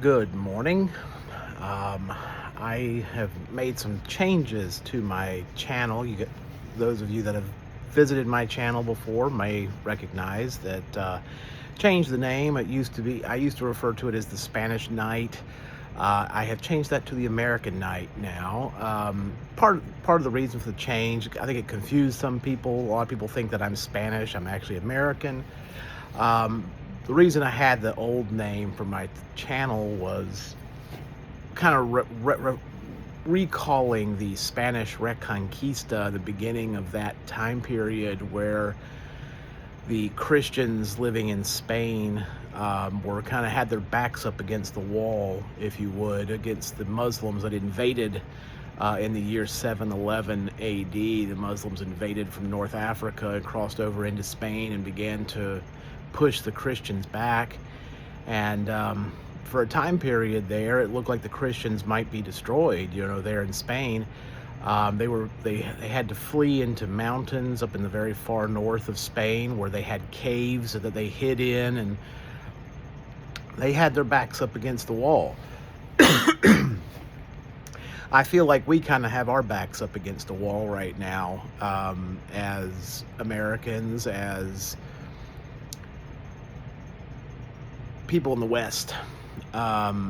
Good morning. I have made some changes to my channel. Those of you that have visited my channel before may recognize that changed the name. I used to refer to it as the Spanish Night. I have changed that to the American Night now. Part of the reason for the change, I think it confused some people. A lot of people think that I'm Spanish. I'm actually American. Um, the reason I had the old name for my channel was kind of recalling the Spanish Reconquista, the beginning of that time period where the Christians living in Spain were kind of had their backs up against the wall, if you would, against the Muslims that invaded in the year 711 AD. The Muslims invaded from North Africa and crossed over into Spain and began to push the Christians back. And for a time period there, it looked like the Christians might be destroyed, there in Spain. They had to flee into mountains up in the very far north of Spain, where they had caves that they hid in, and they had their backs up against the wall. I feel like we kind of have our backs up against the wall right now, as Americans, as people in the West. Our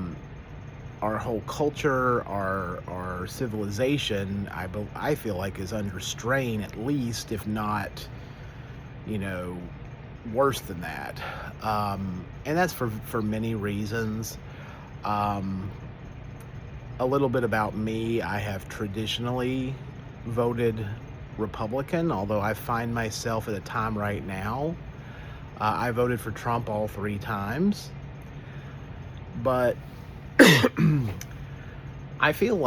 whole culture, our civilization, I feel like is under strain, at least, if not, worse than that. And that's for many reasons. A little bit about me: I have traditionally voted Republican, although I find myself at a time right now. I voted for Trump all 3 times, but I feel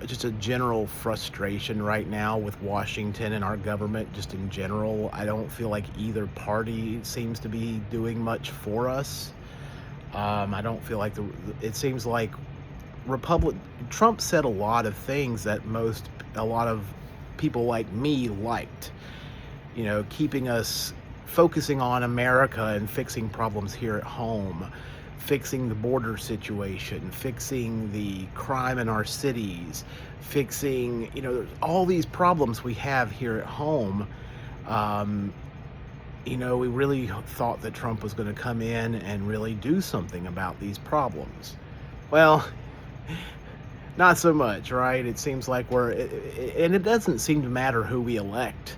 just a general frustration right now with Washington and our government just in general. I don't feel like either party seems to be doing much for us. I don't feel like it seems like Trump said a lot of things that a lot of people like me liked. Keeping us focusing on America and fixing problems here at home, fixing the border situation, fixing the crime in our cities, fixing, all these problems we have here at home. We really thought that Trump was going to come in and really do something about these problems. Well, not so much, right? It seems like and it doesn't seem to matter who we elect.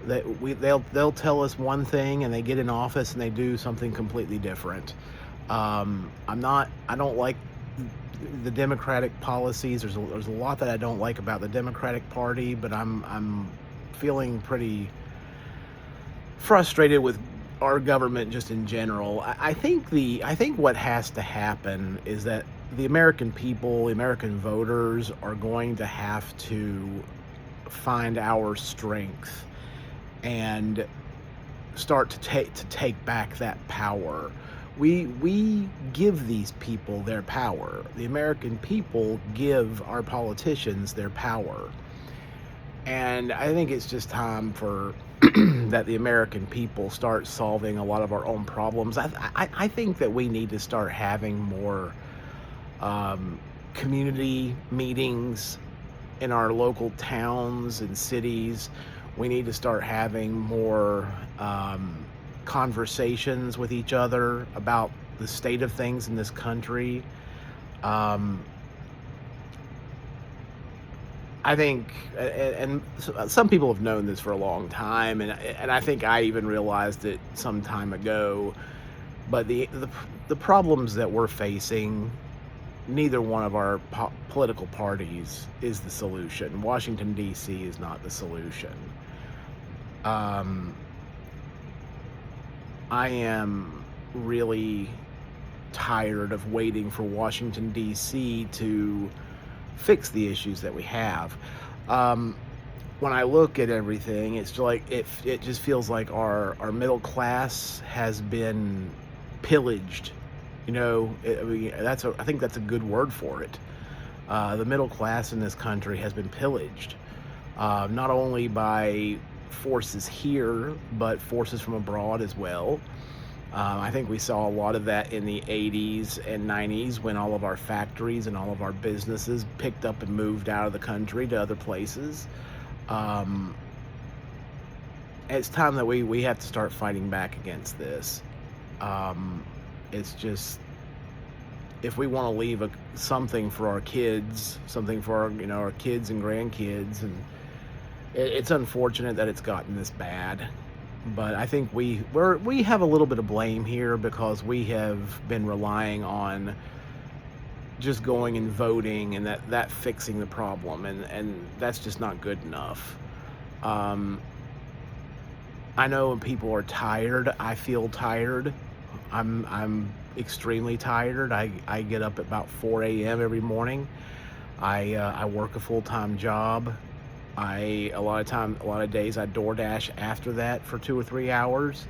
They'll tell us one thing and they get in office and they do something completely different. I don't like the Democratic policies. There's a lot that I don't like about the Democratic Party, but I'm feeling pretty frustrated with our government just in general. I think what has to happen is that the American people, the American voters, are going to have to find our strength and start to take back that power. We give these people their power. The American people give our politicians their power. And I think it's just time for that the American people start solving a lot of our own problems. I think that we need to start having more community meetings in our local towns and cities. We need to start having more conversations with each other about the state of things in this country. I think, and some people have known this for a long time, and I think I even realized it some time ago, but the problems that we're facing, neither one of our political parties is the solution. Washington, D.C. is not the solution. I am really tired of waiting for Washington, D.C. to fix the issues that we have. When I look at everything, it's like it just feels like our middle class has been pillaged. I think that's a good word for it. The middle class in this country has been pillaged, not only by forces here, but forces from abroad as well. I think we saw a lot of that in the 80s and 90s when all of our factories and all of our businesses picked up and moved out of the country to other places. Um, it's time that we have to start fighting back against this. Um, it's just, if we want to leave something for our kids, something for our, our kids and grandkids, and it's unfortunate that it's gotten this bad. But I think we have a little bit of blame here because we have been relying on just going and voting and that fixing the problem, and that's just not good enough. Um, I know people are tired. I feel tired. I'm extremely tired. I get up at about 4 a.m. every morning. I work a full-time job. A lot of days I DoorDash after that for 2 or 3 hours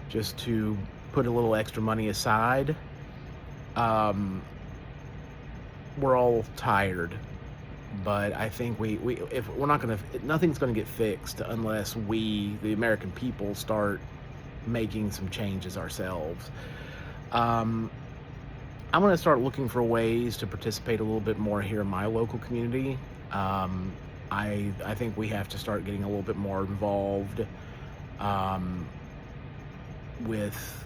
just to put a little extra money aside. We're all tired, but I think if we're not gonna, nothing's gonna get fixed unless we, the American people, start making some changes ourselves. I'm gonna start looking for ways to participate a little bit more here in my local community. I think we have to start getting a little bit more involved with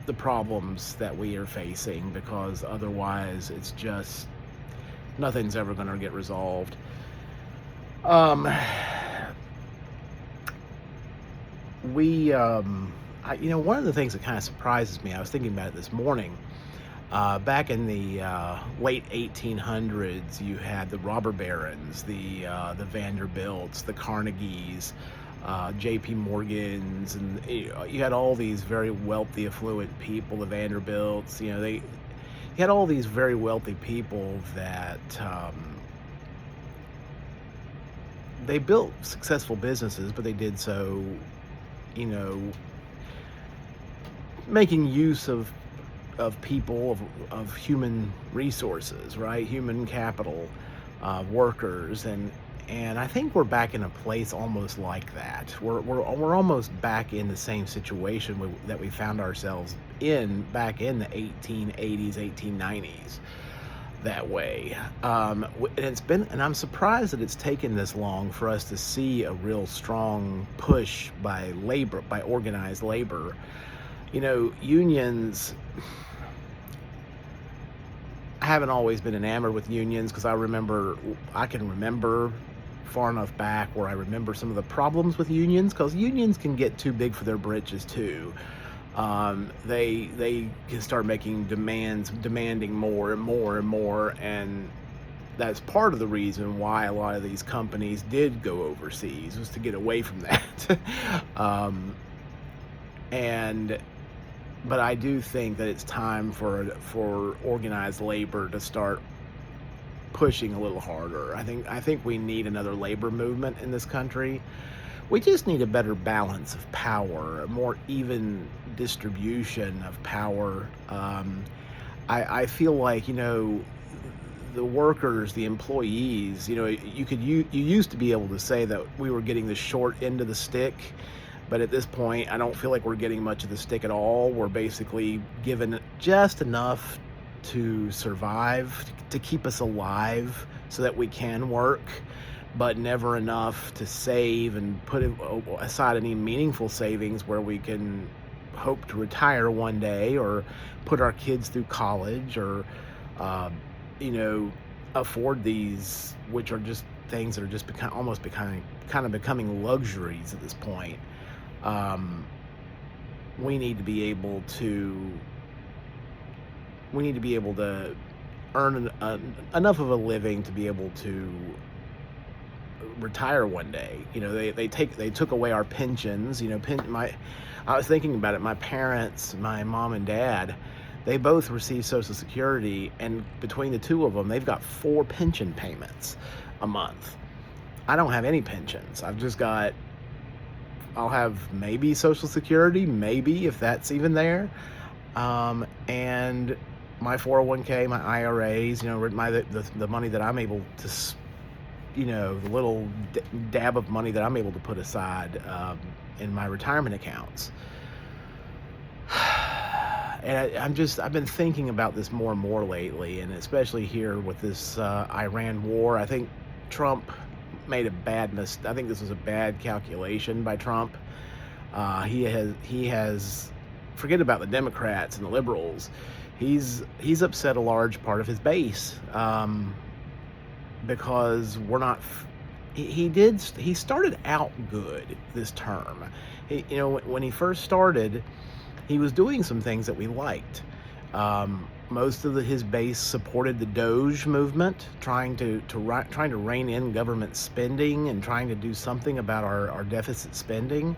the problems that we are facing, because otherwise it's just, nothing's ever going to get resolved. One of the things that kind of surprises me, I was thinking about it this morning. Back in the late 1800s, you had the robber barons, the Vanderbilts, the Carnegies, J.P. Morgans, and you had all these very wealthy, affluent people, the Vanderbilts. You had all these very wealthy people that they built successful businesses, but they did so, making use of people, of human resources, right? Human capital, workers, and I think we're back in a place almost like that. We're almost back in the same situation that we found ourselves in back in the 1880s, 1890s. That way, and I'm surprised that it's taken this long for us to see a real strong push by organized labor. Unions. I haven't always been enamored with unions because I can remember far enough back where I remember some of the problems with unions, because unions can get too big for their britches too. They can start making demanding more and more and more, and that's part of the reason why a lot of these companies did go overseas, was to get away from that. But I do think that it's time for organized labor to start pushing a little harder. I think we need another labor movement in this country. We just need a better balance of power, a more even distribution of power. I feel like, the workers, the employees, you used to be able to say that we were getting the short end of the stick, but at this point, I don't feel like we're getting much of the stick at all. We're basically given just enough to survive, to keep us alive so that we can work, but never enough to save and put aside any meaningful savings where we can hope to retire one day, or put our kids through college, or afford these, which are just things that are just becoming luxuries at this point. We need to be able to earn enough of a living to be able to retire one day. They took away our pensions. I was thinking about it. My parents, my mom and dad, they both receive Social Security, and between the two of them, they've got 4 pension payments a month. I don't have any pensions. I'll have maybe Social Security, maybe, if that's even there, and my 401k, my IRAs, the money that I'm able to, the little dab of money that I'm able to put aside in my retirement accounts. I've been thinking about this more and more lately, and especially here with this Iran war. I think Trump made a bad mistake. I think this was a bad calculation by Trump. He has forget about the Democrats and the liberals. He's upset a large part of his base, because we're not. He started out good this term. When he first started, he was doing some things that we liked. Most of his base supported the Doge movement, trying to rein in government spending and trying to do something about our deficit spending.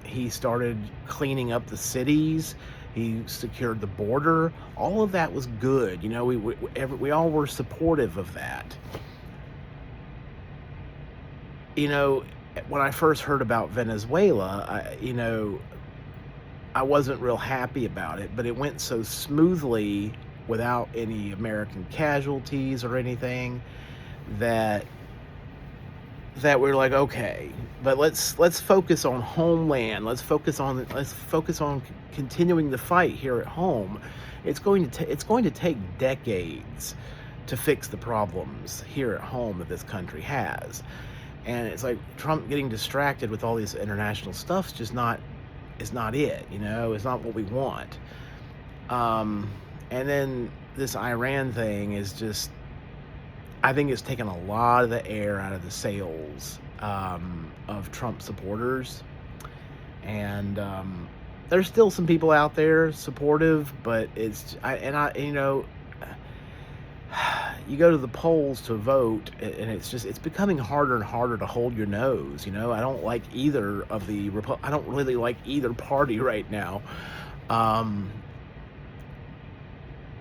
He started cleaning up the cities. He secured the border. All of that was good. We all were supportive of that. When I first heard about Venezuela, I wasn't real happy about it, but it went so smoothly without any American casualties or anything that we're like, okay, but let's focus on homeland. Let's focus on continuing the fight here at home. It's going to take decades to fix the problems here at home that this country has. And it's like Trump getting distracted with all this international stuff's just not, it's not it, it's not what we want. And then this Iran thing is just, I think it's taken a lot of the air out of the sails of Trump supporters. And there's still some people out there supportive, but you go to the polls to vote, and it's becoming harder and harder to hold your nose. I don't like either of I don't really like either party right now.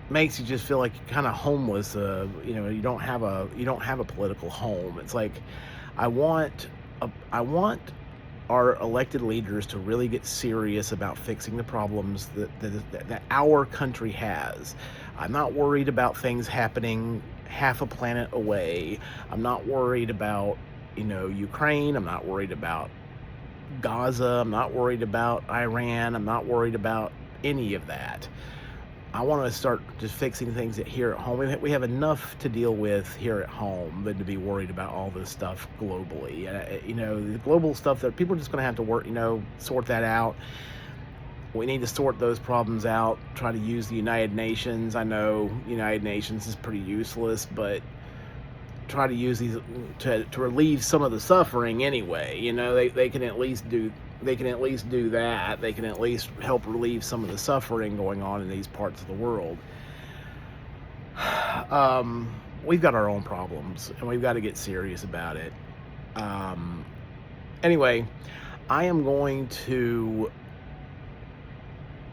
Makes you just feel like you're kind of homeless. You don't have a political home. It's like I want our elected leaders to really get serious about fixing the problems that our country has. I'm not worried about things happening half a planet away. I'm not worried about, Ukraine. I'm not worried about Gaza. I'm not worried about Iran. I'm not worried about any of that. I want to start just fixing things here at home. We have enough to deal with here at home than to be worried about all this stuff globally. The global stuff that people are just going to have to work, sort that out. We need to sort those problems out, try to use the United Nations. I know United Nations is pretty useless, but try to use these to relieve some of the suffering anyway. They can at least do that. They can at least help relieve some of the suffering going on in these parts of the world. We've got our own problems, and we've got to get serious about it. Anyway, I am going to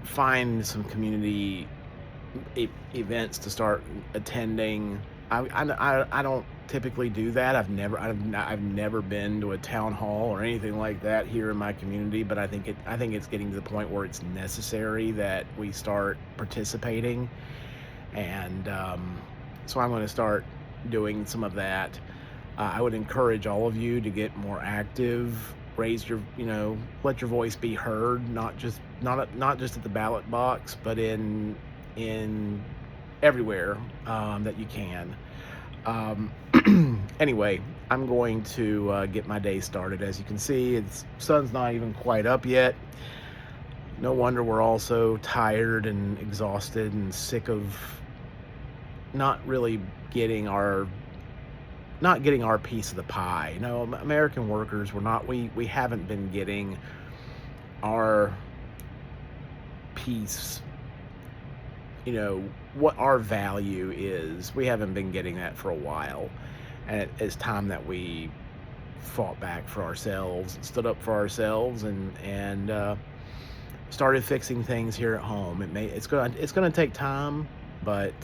find some community events to start attending. I don't typically do that. I've never been to a town hall or anything like that here in my community, but I think it's getting to the point where it's necessary that we start participating, and so I'm going to start doing some of that. I would encourage all of you to get more active, raise your, let your voice be heard, not just at the ballot box, but in everywhere that you can. Anyway, I'm going to get my day started. As you can see, the sun's not even quite up yet. No wonder we're all so tired and exhausted and sick of not getting our piece of the pie. American workers, we haven't been getting our piece, what our value is. We haven't been getting that for a while, and it's time that we fought back for ourselves and stood up for ourselves and started fixing things here at home. It's going to take time, but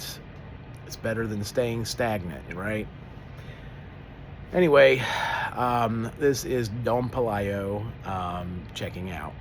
it's better than staying stagnant, right? Anyway, this is Don Pelayo checking out.